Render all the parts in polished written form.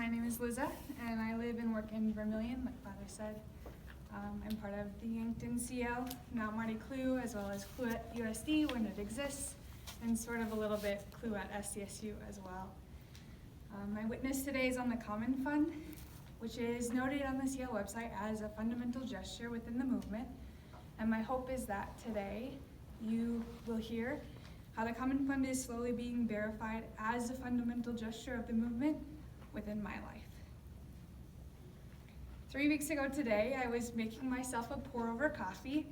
My name is Liza, and I live and work in Vermilion, like Father said. I'm part of the Yankton CL, now Marty Clue, as well as Clue at USD when it exists, and sort of a little bit Clue at SDSU as well. My witness today is on the Common Fund, which is noted on the CL website as a fundamental gesture within the movement. And my hope is that today you will hear how the Common Fund is slowly being verified as a fundamental gesture of the movement within my life. 3 weeks ago today, I was making myself a pour-over coffee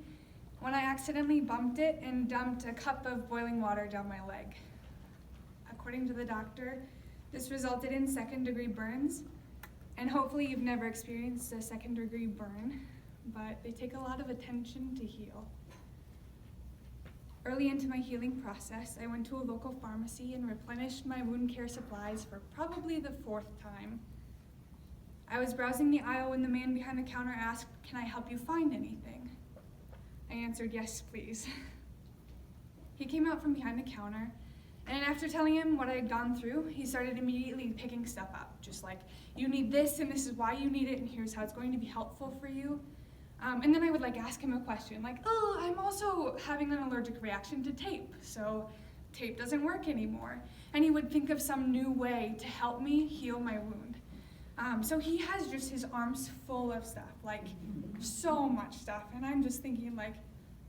when I accidentally bumped it and dumped a cup of boiling water down my leg. According to the doctor, this resulted in second-degree burns, and hopefully you've never experienced a second-degree burn, but they take a lot of attention to heal. Early into my healing process, I went to a local pharmacy and replenished my wound care supplies for probably the 4th time. I was browsing the aisle when the man behind the counter asked, "Can I help you find anything?" I answered, "Yes, please." He came out from behind the counter, and after telling him what I had gone through, he started immediately picking stuff up, just like, "You need this, and this is why you need it, and here's how it's going to be helpful for you." And then I would ask him a question like, "Oh, I'm also having an allergic reaction to tape, so tape doesn't work anymore." And he would think of some new way to help me heal my wound. So he has just his arms full of stuff, so much stuff. And I'm just thinking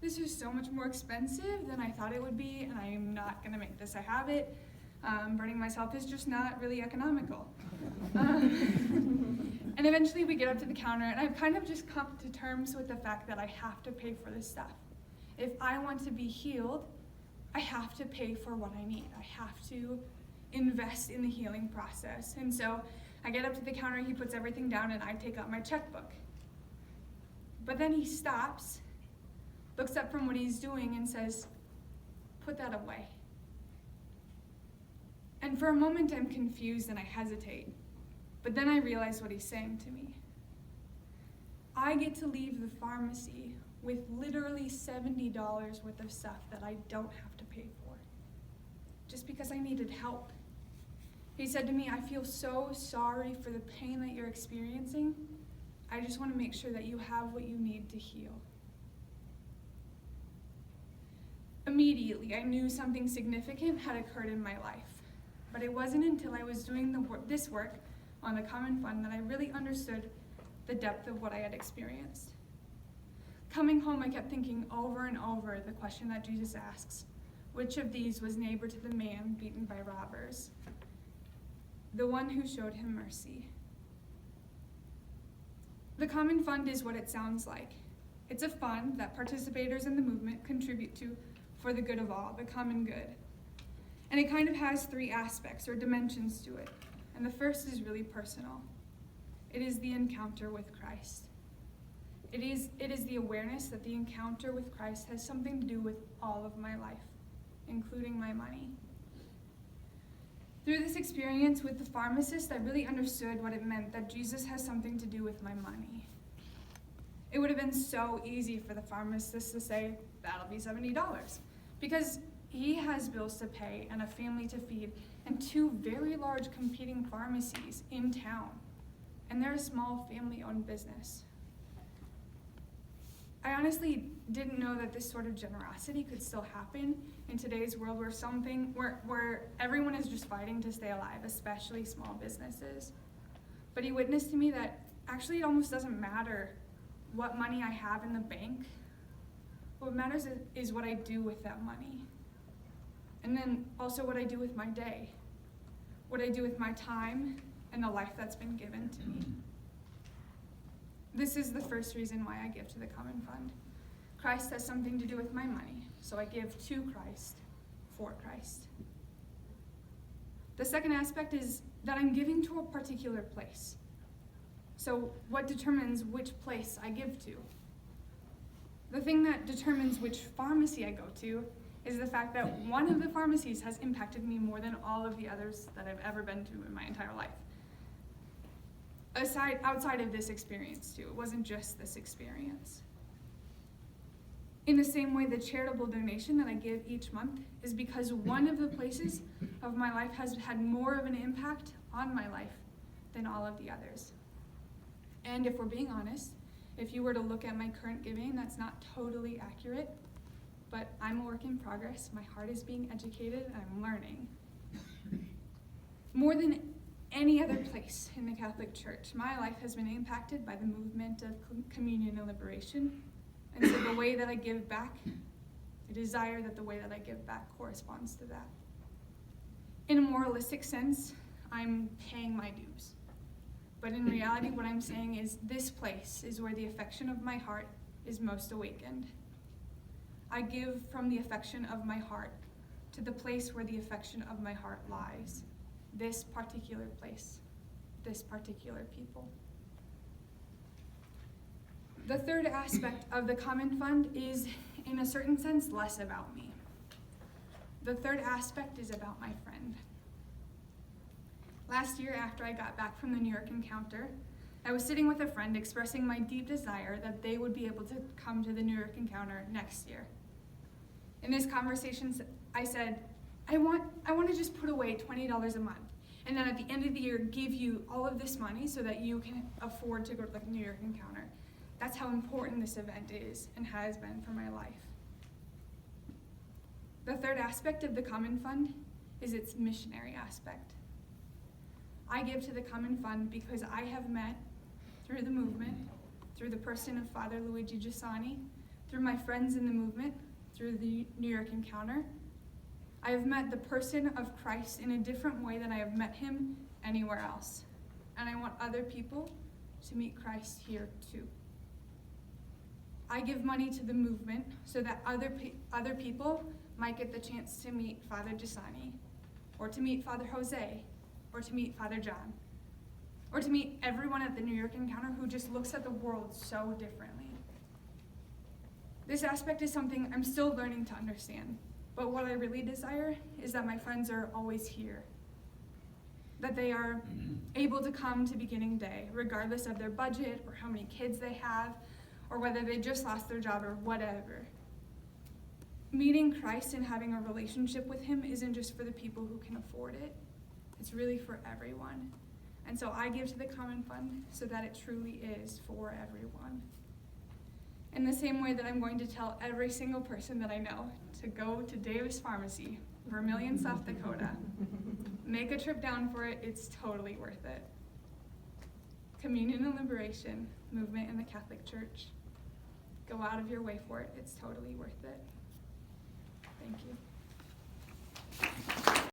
this is so much more expensive than I thought it would be, and I'm not gonna make this a habit. Burning myself is just not really economical. And eventually we get up to the counter, and I've kind of just come to terms with the fact that I have to pay for this stuff. If I want to be healed, I have to pay for what I need. I have to invest in the healing process. And so I get up to the counter, he puts everything down, and I take out my checkbook. But then he stops, looks up from what he's doing, and says, "Put that away." And for a moment I'm confused and I hesitate. But then I realize what he's saying to me. I get to leave the pharmacy with literally $70 worth of stuff that I don't have to pay for, just because I needed help. He said to me, "I feel so sorry for the pain that you're experiencing. I just want to make sure that you have what you need to heal." Immediately, I knew something significant had occurred in my life. But it wasn't until I was doing this work on the Common Fund that I really understood the depth of what I had experienced. Coming home, I kept thinking over and over the question that Jesus asks: which of these was neighbor to the man beaten by robbers? The one who showed him mercy. The Common Fund is what it sounds like. It's a fund that participators in the movement contribute to for the good of all, the common good. And it kind of has 3 aspects or dimensions to it. And the first is really personal. It is the encounter with Christ. It is the awareness that the encounter with Christ has something to do with all of my life, including my money. Through this experience with the pharmacist, I really understood what it meant that Jesus has something to do with my money. It would have been so easy for the pharmacist to say, "That'll be $70, because he has bills to pay and a family to feed and 2 very large competing pharmacies in town, and they're a small family-owned business." I honestly didn't know that this sort of generosity could still happen in today's world where everyone is just fighting to stay alive, especially small businesses. But he witnessed to me that actually it almost doesn't matter what money I have in the bank. What matters is what I do with that money. And then also what I do with my day, what I do with my time, and the life that's been given to me. This is the first reason why I give to the Common Fund. Christ has something to do with my money, so I give to Christ, for Christ. The second aspect is that I'm giving to a particular place. So what determines which place I give to? The thing that determines which pharmacy I go to is the fact that one of the pharmacies has impacted me more than all of the others that I've ever been to in my entire life. Outside of this experience too, it wasn't just this experience. In the same way, the charitable donation that I give each month is because one of the places of my life has had more of an impact on my life than all of the others. And if we're being honest, if you were to look at my current giving, that's not totally accurate, but I'm a work in progress. My heart is being educated, and I'm learning. More than any other place in the Catholic Church, my life has been impacted by the movement of communion and liberation. And so the way that I give back, I desire that the way that I give back corresponds to that. In a moralistic sense, I'm paying my dues. But in reality, what I'm saying is this place is where the affection of my heart is most awakened. I give from the affection of my heart to the place where the affection of my heart lies. This particular place, this particular people. The third aspect of the Common Fund is, in a certain sense, less about me. The third aspect is about my friend. Last year, after I got back from the New York encounter, I was sitting with a friend expressing my deep desire that they would be able to come to the New York encounter next year. In this conversation, I said, I want to just put away $20 a month, and then at the end of the year, give you all of this money so that you can afford to go to the New York encounter. That's how important this event is and has been for my life. The third aspect of the Common Fund is its missionary aspect. I give to the Common Fund because I have met, through the movement, through the person of Father Luigi Giussani, through my friends in the movement, through the New York encounter, I have met the person of Christ in a different way than I have met him anywhere else. And I want other people to meet Christ here too. I give money to the movement so that other people might get the chance to meet Father Giussani, or to meet Father Jose, or to meet Father John, or to meet everyone at the New York encounter who just looks at the world so differently. This aspect is something I'm still learning to understand, but what I really desire is that my friends are always here, that they are able to come to beginning day, regardless of their budget or how many kids they have, or whether they just lost their job or whatever. Meeting Christ and having a relationship with him isn't just for the people who can afford it. It's really for everyone. And so I give to the Common Fund so that it truly is for everyone. In the same way that I'm going to tell every single person that I know to go to Davis Pharmacy, Vermillion, South Dakota. Make a trip down for it, it's totally worth it. Communion and liberation, movement in the Catholic Church. Go out of your way for it, it's totally worth it. Thank you.